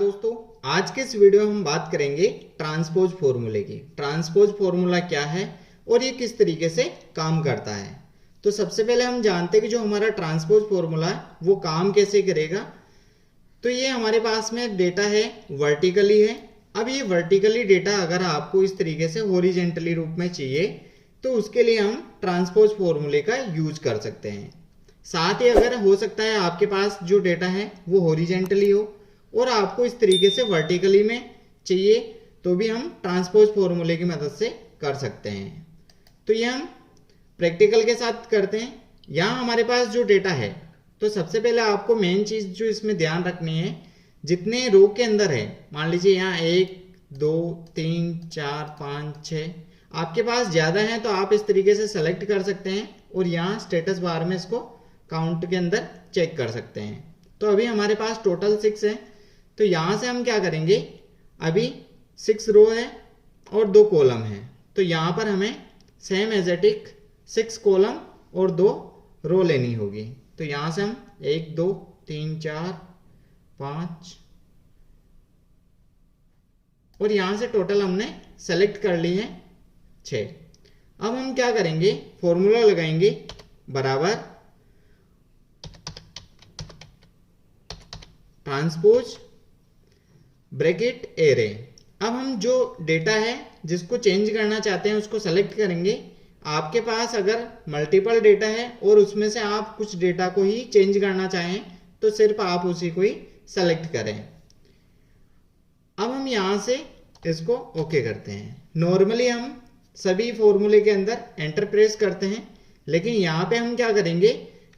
दोस्तों, आज के इस वीडियो में हम बात करेंगे ट्रांसपोज फॉर्मूले की। ट्रांसपोज फॉर्मूला क्या है और ये किस तरीके से काम करता है। तो सबसे पहले हम जानते हैं कि जो हमारा ट्रांसपोज फॉर्मूला है वो काम कैसे करेगा। तो ये हमारे पास में डेटा है, वर्टिकली है। अब ये वर्टिकली डेटा अगर आपको इस तरीके से हॉरिजेंटली रूप में चाहिए तो उसके लिए हम ट्रांसपोज फॉर्मूले का यूज कर सकते हैं। साथ ही अगर हो सकता है आपके पास जो डेटा है वो हॉरिजेंटली हो और आपको इस तरीके से वर्टिकली में चाहिए तो भी हम ट्रांसपोज फॉर्मूले की मदद से कर सकते हैं। तो ये हम प्रैक्टिकल के साथ करते हैं। यहाँ हमारे पास जो डेटा है, तो सबसे पहले आपको मेन चीज जो इसमें ध्यान रखनी है, जितने रो के अंदर है, मान लीजिए यहाँ 1 2 3 4 5 6 आपके पास ज्यादा है तो आप इस तरीके से सेलेक्ट कर सकते हैं और यहाँ स्टेटस बार में इसको काउंट के अंदर चेक कर सकते हैं। तो अभी हमारे पास टोटल 6 है। तो यहां से हम क्या करेंगे, अभी 6 रो है और 2 कॉलम है, तो यहां पर हमें सेम एजेटिक 6 कॉलम और 2 रो लेनी होगी। तो यहां से हम 1 2 3 4 5 और यहां से टोटल हमने सेलेक्ट कर ली है 6। अब हम क्या करेंगे, फॉर्मूला लगाएंगे बराबर ट्रांसपोज ब्रैकेट एरे। अब हम जो डेटा है जिसको चेंज करना चाहते हैं उसको सेलेक्ट करेंगे। आपके पास अगर मल्टीपल डेटा है और उसमें से आप कुछ डेटा को ही चेंज करना चाहें तो सिर्फ आप उसी को ही सेलेक्ट करें। अब हम यहां से इसको ओके करते हैं। नॉर्मली हम सभी फॉर्मूले के अंदर एंटर प्रेस करते हैं, लेकिन यहां पे हम क्या करेंगे,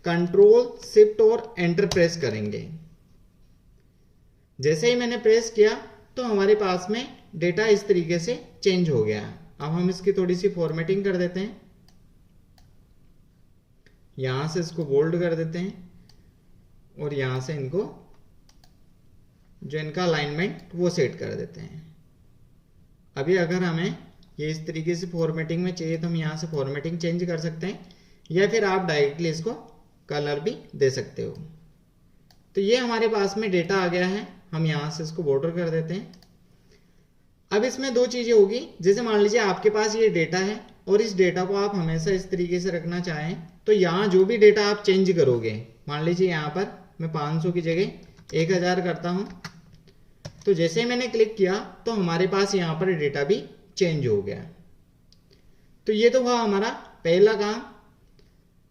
कंट्रोल शिफ्ट और एंटर प्रेस करेंगे। जैसे ही मैंने प्रेस किया तो हमारे पास में डेटा इस तरीके से चेंज हो गया। अब हम इसकी थोड़ी सी फॉर्मेटिंग कर देते हैं, यहां से इसको बोल्ड कर देते हैं और यहां से इनको जो इनका अलाइनमेंट वो सेट कर देते हैं। अभी अगर हमें ये इस तरीके से फॉर्मेटिंग में चाहिए तो हम यहां से फॉर्मेटिंग चेंज कर सकते हैं या फिर आप डायरेक्टली इसको कलर भी दे सकते हो। तो ये हमारे पास में डेटा आ गया है, हम यहां से इसको बॉर्डर कर देते हैं। अब इसमें 2 चीजें होगी, जैसे मान लीजिए आपके पास ये डेटा है और इस डेटा को आप हमेशा इस तरीके से रखना चाहें तो यहाँ जो भी डेटा आप चेंज करोगे, मान लीजिए यहाँ पर मैं 500 की जगह 1000 करता हूं, तो जैसे ही मैंने क्लिक किया तो हमारे पास यहाँ पर डेटा भी चेंज हो गया। तो ये तो हुआ हमारा पहला काम।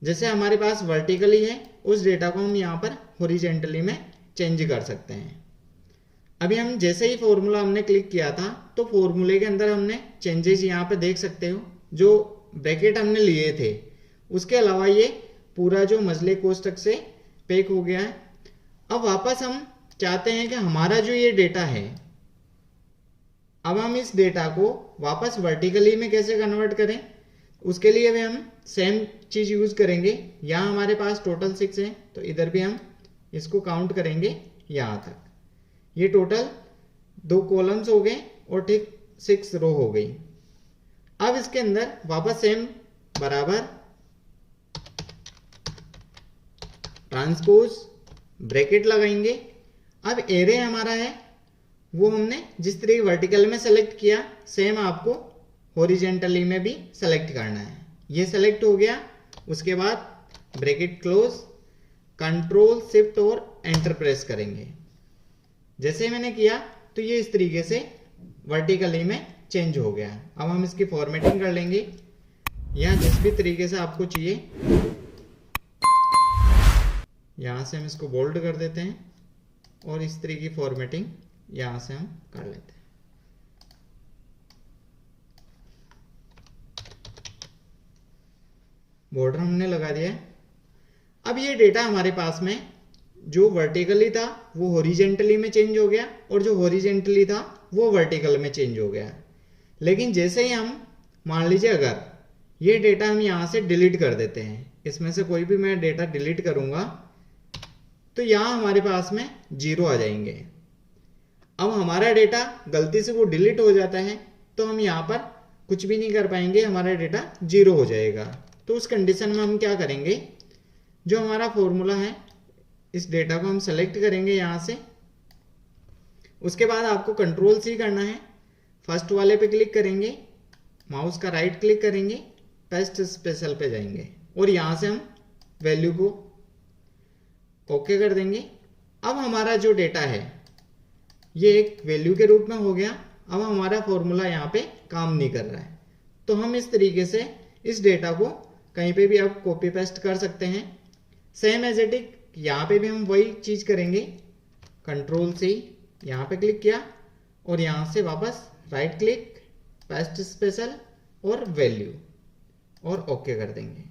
जैसे हमारे पास वर्टिकली है उस डेटा को हम यहाँ पर हॉरिजेंटली में चेंज कर सकते हैं। अभी हम जैसे ही फॉर्मूला हमने क्लिक किया था तो फॉर्मूले के अंदर हमने चेंजेस यहाँ पे देख सकते हो, जो ब्रैकेट हमने लिए थे उसके अलावा ये पूरा जो मजले कोष्ठक से पैक हो गया है। अब वापस हम चाहते हैं कि हमारा जो ये डेटा है, अब हम इस डेटा को वापस वर्टिकली में कैसे कन्वर्ट करें, उसके लिए भी हम सेम चीज यूज करेंगे। यहाँ हमारे पास टोटल 6 है तो इधर भी हम इसको काउंट करेंगे यहां तक। ये टोटल 2 कॉलम्स हो गए और ठीक 6 रो हो गई। अब इसके अंदर वापस सेम बराबर ट्रांसपोज ब्रैकेट लगाएंगे। अब एरे हमारा है वो हमने जिस तरीके वर्टिकल में सेलेक्ट किया सेम आपको हॉरिजेंटली में भी सेलेक्ट करना है। ये सेलेक्ट हो गया, उसके बाद ब्रैकेट क्लोज, कंट्रोल शिफ्ट और एंटर प्रेस करेंगे। जैसे मैंने किया तो ये इस तरीके से वर्टिकली में चेंज हो गया। अब हम इसकी फॉर्मेटिंग कर लेंगे, यहाँ जिस भी तरीके से आपको चाहिए यहां से हम इसको बोल्ड कर देते हैं और इस तरीके की फॉर्मेटिंग यहां से हम कर लेते हैं। बॉर्डर हमने लगा दिया है। अब ये डेटा हमारे पास में जो वर्टिकली था वो हॉरिजेंटली में चेंज हो गया और जो हॉरिजेंटली था वो वर्टिकल में चेंज हो गया। लेकिन जैसे ही हम मान लीजिए अगर ये डेटा हम यहां से डिलीट कर देते हैं, इसमें से कोई भी मैं डेटा डिलीट करूंगा तो यहां हमारे पास में 0 आ जाएंगे। अब हमारा डेटा गलती से वो डिलीट हो जाता है तो हम यहां पर कुछ भी नहीं कर पाएंगे, हमारा डेटा 0 हो जाएगा। तो उस कंडीशन में हम क्या करेंगे, जो हमारा फॉर्मूला है इस डेटा को हम सेलेक्ट करेंगे यहां से उसके बाद आपको कंट्रोल सी करना है, फर्स्ट वाले पे क्लिक करेंगे, माउस का राइट क्लिक करेंगे, पेस्ट स्पेशल पे जाएंगे और यहाँ से हम वैल्यू को ओके कर देंगे। अब हमारा जो डेटा है ये एक वैल्यू के रूप में हो गया। अब हमारा फॉर्मूला यहाँ पे काम नहीं कर रहा है, तो हम इस तरीके से इस डेटा को कहीं पे भी आप कॉपी पेस्ट कर सकते हैं। सेम एज इट इज यहाँ पे भी हम वही चीज करेंगे, कंट्रोल से यहाँ पे क्लिक किया और यहाँ से वापस राइट क्लिक, पेस्ट स्पेशल और वैल्यू और ओके कर देंगे।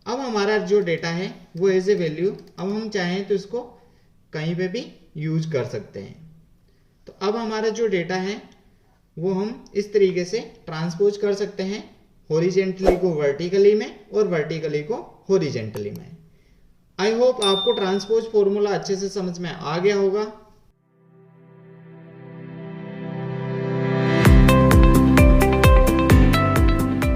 अब हमारा जो डेटा है वो एज ए वैल्यू, अब हम चाहें तो इसको कहीं पे भी यूज कर सकते हैं। तो अब हमारा जो डेटा है वो हम इस तरीके से ट्रांसपोज कर सकते हैं, हॉरिजेंटली को वर्टिकली में और वर्टिकली को हॉरिजेंटली में। आई होप आपको ट्रांसपोज फॉर्मूला अच्छे से समझ में आ गया होगा।